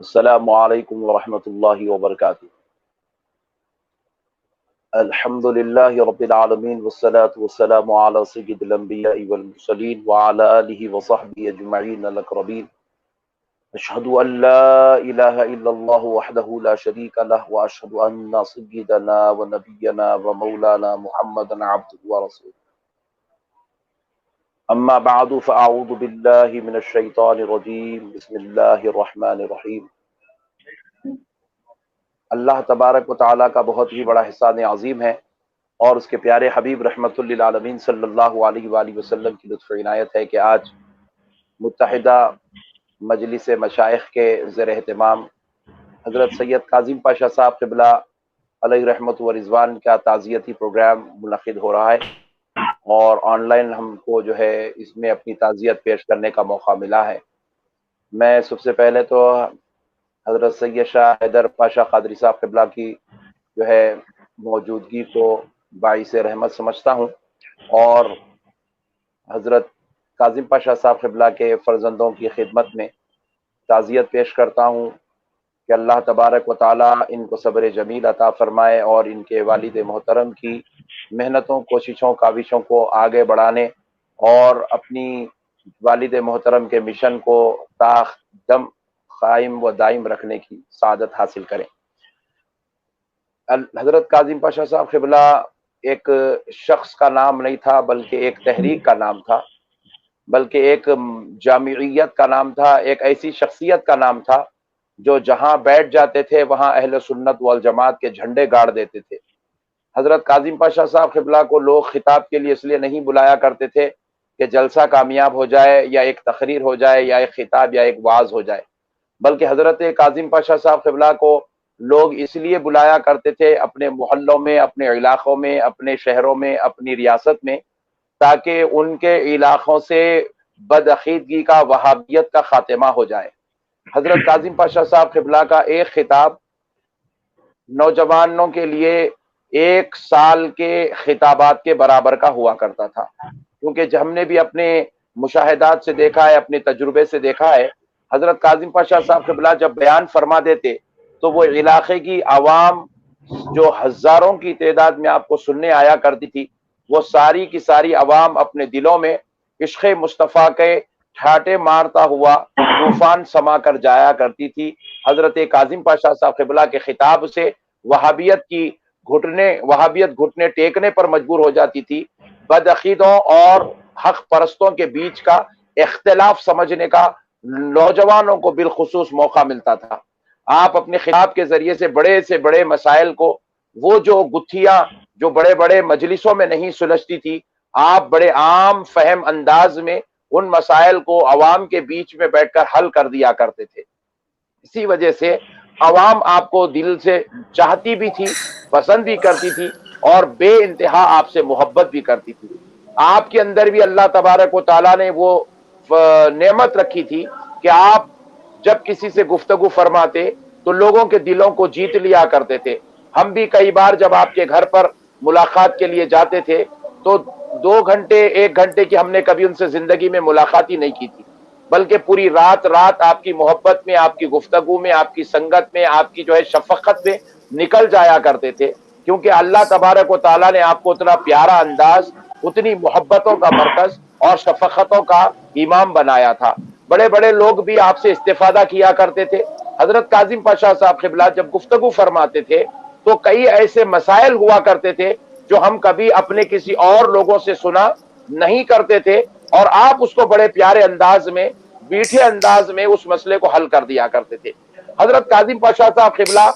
السلام علیکم ورحمۃ اللہ وبرکاتہ۔ الحمد للہ رب العالمین والصلاة والسلام علی سید الانبیاء والمرسلین وعلی آلہ وصحبہ اجمعین الاقربین۔ اشہد ان لا الہ الا اللہ وحدہ لا شریک لہ واشہد ان سیدنا ونبینا ومولانا محمدا عبدہ ورسولہ۔ اما بعد فاعوذ باللہ من الشیطان الرجیم، بسم اللہ الرحمن الرحیم۔ اللہ تبارک و تعالیٰ کا بہت ہی بڑا احسان عظیم ہے اور اس کے پیارے حبیب رحمت للعالمین صلی اللہ علیہ وآلہ وسلم کی لطف عنایت ہے کہ آج متحدہ مجلس مشائخ کے زیر اہتمام حضرت سید کاظم پاشا صاحب قبلہ علیہ رحمت و رضوان کا تعزیتی پروگرام منعقد ہو رہا ہے، اور آن لائن ہم کو جو ہے اس میں اپنی تعزیت پیش کرنے کا موقع ملا ہے۔ میں سب سے پہلے تو حضرت سید شاہ حیدر پاشا قادری صاحب قبلہ کی جو ہے موجودگی کو باعث رحمت سمجھتا ہوں، اور حضرت کاظم پاشا صاحب قبلہ کے فرزندوں کی خدمت میں تعزیت پیش کرتا ہوں کہ اللہ تبارک و تعالیٰ ان کو صبر جمیل عطا فرمائے اور ان کے والد محترم کی محنتوں، کوششوں، کاوشوں کو آگے بڑھانے اور اپنی والد محترم کے مشن کو تا دم قائم و دائم رکھنے کی سعادت حاصل کریں۔ حضرت کاظم پاشا صاحب قبلہ ایک شخص کا نام نہیں تھا، بلکہ ایک تحریک کا نام تھا، بلکہ ایک جامعیت کا نام تھا، ایک ایسی شخصیت کا نام تھا جو جہاں بیٹھ جاتے تھے وہاں اہل سنت والجماعت کے جھنڈے گاڑ دیتے تھے۔ حضرت کاظم پاشا صاحب قبلہ کو لوگ خطاب کے لیے اس لیے نہیں بلایا کرتے تھے کہ جلسہ کامیاب ہو جائے یا ایک تقریر ہو جائے یا ایک خطاب یا ایک وعظ ہو جائے، بلکہ حضرت کاظم پاشا صاحب قبلہ کو لوگ اس لیے بلایا کرتے تھے اپنے محلوں میں، اپنے علاقوں میں، اپنے شہروں میں، اپنی ریاست میں، تاکہ ان کے علاقوں سے بدعقیدگی کا، وہابیت کا خاتمہ ہو جائے۔ حضرت کاظم پاشا صاحب قبلہ کا ایک خطاب نوجوانوں کے لیے 1 سال کے خطابات کے برابر کا ہوا کرتا تھا، کیونکہ ہم نے بھی اپنے مشاہدات سے دیکھا ہے، اپنے تجربے سے دیکھا ہے، حضرت کاظم پاشا صاحب قبلہ جب بیان فرما دیتے تو وہ علاقے کی عوام جو ہزاروں کی تعداد میں آپ کو سننے آیا کرتی تھی، وہ ساری کی ساری عوام اپنے دلوں میں عشق مصطفیٰ کے ٹھاٹے مارتا ہوا طوفان سما کر جایا کرتی تھی۔ حضرت کاظم پاشا صاحب قبلہ کے خطاب سے وہابیت گھٹنے ٹیکنے پر مجبور ہو جاتی تھی، بدعقیدوں اور حق پرستوں کے بیچ کا اختلاف سمجھنے کا نوجوانوں کو بالخصوص موقع ملتا تھا۔ آپ اپنے خطاب کے ذریعے سے بڑے مسائل کو، وہ جو گتھیاں جو بڑے بڑے مجلسوں میں نہیں سلجھتی تھی، آپ بڑے عام فہم انداز میں ان مسائل کو عوام کے بیچ میں بیٹھ کر حل کر دیا کرتے تھے۔ اسی وجہ سے عوام آپ کو دل سے چاہتی بھی تھی، پسند بھی کرتی تھی، اور بے انتہا آپ سے محبت بھی کرتی تھی۔ آپ کے اندر بھی اللہ تبارک و تعالیٰ نے وہ نعمت رکھی تھی کہ آپ جب کسی سے گفتگو فرماتے تو لوگوں کے دلوں کو جیت لیا کرتے تھے۔ ہم بھی کئی بار جب آپ کے گھر پر ملاقات کے لیے جاتے تھے تو 2 گھنٹے 1 گھنٹے کی ہم نے کبھی ان سے زندگی میں ملاقات ہی نہیں کی تھی، بلکہ پوری رات آپ کی محبت میں، آپ کی گفتگو میں، آپ کی سنگت میں، آپ کی جو ہے شفقت میں نکل جایا کرتے تھے، کیونکہ اللہ تبارک و تعالیٰ نے آپ کو اتنا پیارا انداز، اتنی محبتوں کا مرکز اور شفقتوں کا امام بنایا تھا۔ بڑے بڑے لوگ بھی آپ سے استفادہ کیا کرتے تھے۔ حضرت کاظم پاشا صاحب قبلہ جب گفتگو فرماتے تھے تو کئی ایسے مسائل ہوا کرتے تھے جو ہم کبھی اپنے کسی اور لوگوں سے سنا نہیں کرتے تھے، اور آپ اس کو بڑے پیارے انداز میں، میٹھے انداز میں اس مسئلے کو حل کر دیا کرتے تھے۔ حضرت کاظم پاشا صاحب قبلہ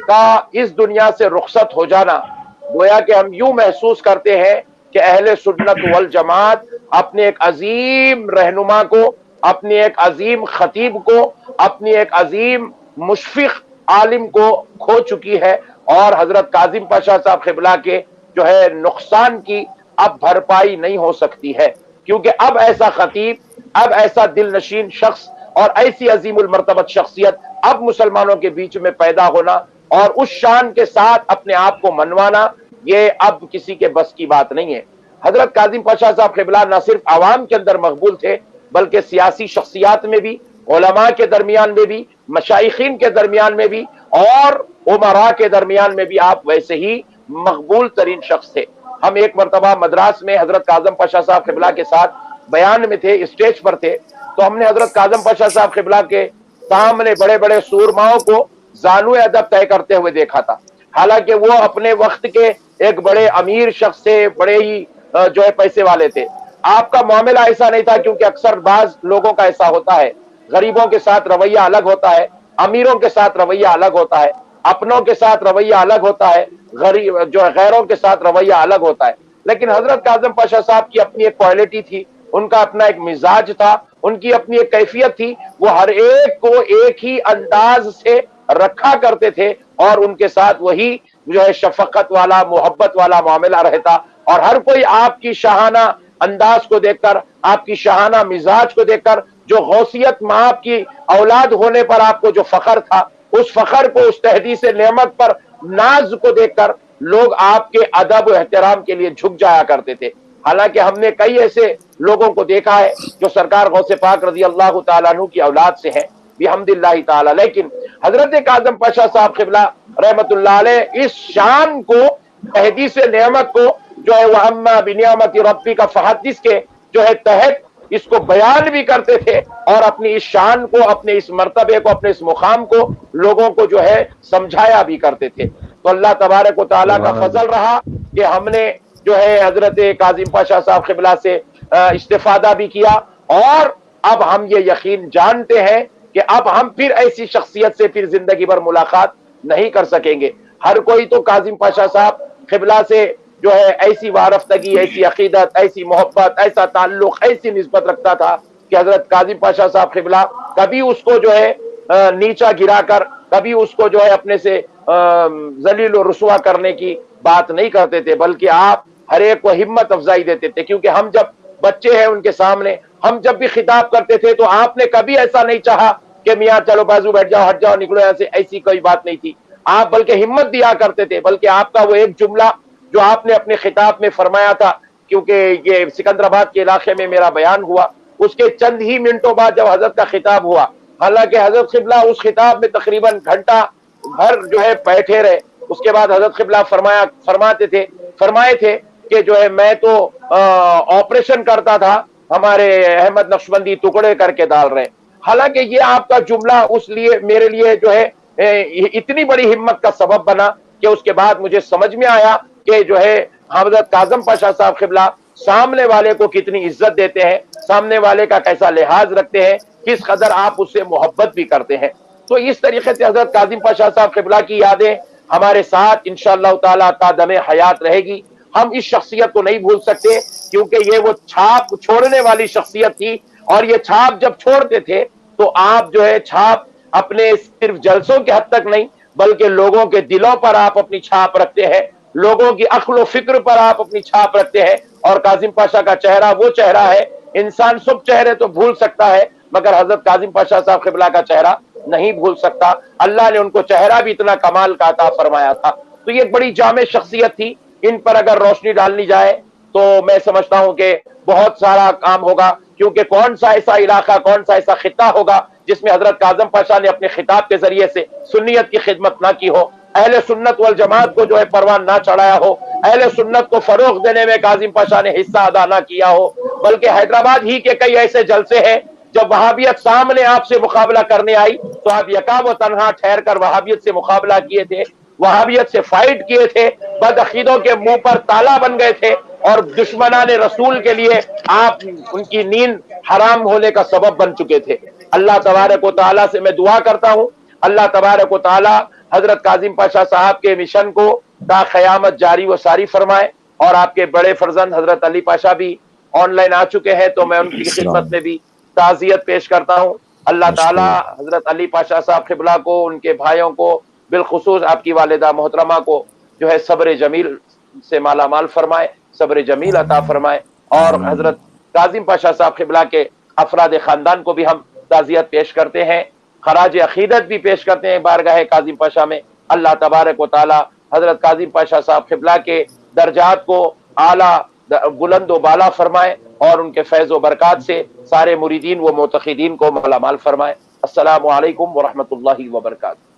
کا اس دنیا سے رخصت ہو جانا، گویا کہ ہم یوں محسوس کرتے ہیں کہ اہل سنت والجماعت اپنے ایک عظیم رہنما کو، اپنی ایک عظیم خطیب کو، اپنی ایک عظیم مشفق عالم کو کھو چکی ہے، اور حضرت کاظم پاشا صاحب قبلہ کے جو ہے نقصان کی اب بھرپائی نہیں ہو سکتی ہے، کیونکہ اب ایسا خطیب، اب ایسا دل نشین شخص اور ایسی عظیم المرتبت شخصیت اب مسلمانوں کے بیچ میں پیدا ہونا اور اس شان کے ساتھ اپنے آپ کو منوانا، یہ اب کسی کے بس کی بات نہیں ہے۔ حضرت کاظم پاشا صاحب قبلہ نہ صرف عوام کے اندر مقبول تھے، بلکہ سیاسی شخصیات میں بھی उलमा के दरमियान में भी, मशाइखीन के दरमियान में भी और उमरा के दरमियान में भी आप वैसे ही मकबूल तरीन शख्स थे। हम एक मरतबा मद्रास में हजरत काज़म पाशा साहब क़िबला के साथ बयान में थे, स्टेज पर थे, तो हमने हजरत काज़म पाशा साहब क़िबला के सामने बड़े बड़े सूरमाओं को ज़ानु अदब तय करते हुए देखा था। हालांकि वो अपने वक्त के एक बड़े अमीर शख्स थे, बड़े ही जो है पैसे वाले थे। आपका मामला ऐसा नहीं था, क्योंकि अक्सर बाज लोगों का ऐसा होता है, गरीबों के साथ रवैया अलग होता है, अमीरों के साथ रवैया अलग होता है, अपनों के साथ रवैया अलग होता है, गरीब जो है गैरों के साथ रवैया अलग होता है। लेकिन हजरत काज़म पाशा साहब की अपनी एक क्वालिटी थी, उनका अपना एक मिजाज था, उनकी अपनी एक कैफियत थी। वो हर एक को एक ही अंदाज से रखा करते थे और उनके साथ वही जो है शफकत वाला, मोहब्बत वाला मामला रहता। और हर कोई आपकी शाहाना अंदाज को देखकर, आपकी शाहाना मिजाज को देखकर, जो गौसियत माँ की औलाद होने पर आपको जो फखर था, उस फखर को, उस तहदीस नेमत पर नाज को देखकर लोग आपके अदब और एहतराम के लिए झुक जाया करते थे। हालांकि हमने कई ऐसे लोगों को देखा है जो सरकार गौसे पाक रज़ी अल्लाह तआला अन्हु की औलाद से हैं, बिहम्दिल्लाहि ताला। लेकिन हजरत काज़म पाशा साहब क़िबला रहमतुल्लाह अलैह इस शान को, तहदीस नेमत को जो है वह अम्मा बिनियामति रब्बी का फहदिस के जो है तहत इसको बयान भी करते थे और अपनी इस शान को, अपने इस मर्तबे को, अपने इस मुकाम को लोगों को जो है समझाया भी करते थे। तो अल्लाह तबारक व तआला का फजल रहा कि हमने जो है हजरत काज़िम पाशा साहब क़िबला से इस्तिफादा भी किया और अब हम ये यकीन जानते हैं कि अब हम फिर ऐसी शख्सियत से फिर जिंदगी भर मुलाकात नहीं कर सकेंगे। हर कोई तो काज़िम पाशा साहब क़िबला से जो है ऐसी वारफ्तगी, ऐसी अकीदत, ऐसी मोहब्बत, ऐसा ताल्लुक, ऐसी निस्बत रखता था कि हजरत काज़िम पाशा साहब क़िबला कभी उसको जो है नीचा गिराकर, कभी उसको जो है अपने से जलील और रुसवा करने की बात नहीं करते थे, बल्कि आप हर एक को हिम्मत अफजाई देते थे। क्योंकि हम जब बच्चे हैं उनके सामने, हम जब भी खिताब करते थे तो आपने कभी ऐसा नहीं चाहा कि मियाँ चलो बाजू बैठ जाओ, हट जाओ, निकलो यहाँ से, ऐसी कोई बात नहीं थी। आप बल्कि हिम्मत दिया करते थे। बल्कि आपका वो एक जुमला जो आपने अपने खिताब में फरमाया था, क्योंकि ये सिकंदराबाद के इलाके में मेरा बयान हुआ, उसके चंद ही मिनटों बाद जब हजरत का खिताब हुआ, हालांकि हजरत क़िबला उस खिताब में तकरीबन घंटा भर जो है बैठे रहे। उसके बाद हजरत क़िबला फरमाए थे कि जो है मैं तो ऑपरेशन करता था, हमारे अहमद नक्शबंदी टुकड़े करके डाल रहे। हालांकि ये आपका जुमला उस लिए मेरे लिए जो है इतनी बड़ी हिम्मत का सबब बना कि उसके बाद मुझे समझ में आया कि जो है हजरत काज़म पाशा साहब क़िबला सामने वाले को कितनी इज्जत देते हैं, सामने वाले का कैसा लिहाज रखते हैं, किस कदर आप उससे मोहब्बत भी करते हैं। तो इस तरीके से हजरत काज़िम पाशा साहब क़िबला की यादें हमारे साथ इंशाअल्लाह ताला ता दमे हयात रहेगी। हम इस शख्सियत को नहीं भूल सकते, क्योंकि ये वो छाप छोड़ने वाली शख्सियत थी। और ये छाप जब छोड़ते थे तो आप जो है छाप अपने सिर्फ जलसों के हद तक नहीं, बल्कि लोगों के दिलों पर आप अपनी छाप रखते हैं, लोगों की अक्ल फिक्र पर आप अपनी छाप रखते हैं। और काज़िम पाशा का चेहरा वो चेहरा है, इंसान सब चेहरे तो भूल सकता है मगर हजरत काज़िम पाशा साहब क़िबला का चेहरा नहीं भूल सकता। अल्लाह ने उनको चेहरा भी इतना कमाल का अता फरमाया था। तो ये बड़ी जामे शख्सियत थी। इन पर अगर रोशनी डालनी जाए तो मैं समझता हूं कि बहुत सारा काम होगा, क्योंकि कौन सा ऐसा इलाका, कौन सा ऐसा खिता होगा जिसमें हजरत काज़िम पाशा ने अपने खिताब के जरिए से सुन्नियत की खिदमत ना की हो, अहले सुन्नत वल जमात को जो है परवान ना चढ़ाया हो, अहले सुन्नत को फरोग देने में काज़िम पाशा ने हिस्सा अदा ना किया हो। बल्कि हैदराबाद ही के कई ऐसे जलसे हैं जब वहाबियत सामने आपसे मुकाबला करने आई तो आप यका व तन्हा ठहर कर वहाबियत से मुकाबला किए थे, वहाबियत से फाइट किए थे, बदअकीदों के मुंह पर ताला बन गए थे और दुश्मनाने रसूल के लिए आप उनकी नींद हराम होने का सबब बन चुके थे। अल्लाह तबारक व तआला से मैं दुआ करता हूँ, अल्लाह तबारक व तआला हजरत काज़िम पाशा साहब के मिशन को ता क़यामत जारी व सारी फरमाए। और आपके बड़े फर्जंद हजरत अली पाशा भी ऑनलाइन आ चुके हैं, तो मैं उनकी खिदमत में भी ताज़ियत पेश करता हूँ। अल्लाह ताला हजरत अली पाशा साहब क़िबला को, उनके भाइयों को, बिलखुसूस आपकी वालिदा मोहतरमा को जो है सब्र जमील से माला माल फरमाए, सब्र जमील अता फरमाए। और हजरत काज़िम पाशा साहब क़िबला के अफराद ख़ानदान को भी हम ताज़ियत पेश करते हैं, खराज अक़ीदत भी पेश करते हैं बारगाह काज़िम पाशा में। अल्लाह तबारक व तआला हजरत काज़िम पाशा साहब क़िबला के दर्जात को आला بلند و بالا فرمائے اور ان کے فیض و برکات سے سارے مریدین و معتقدین کو مالا مال فرمائے۔ السلام علیکم ورحمۃ اللہ وبرکاتہ۔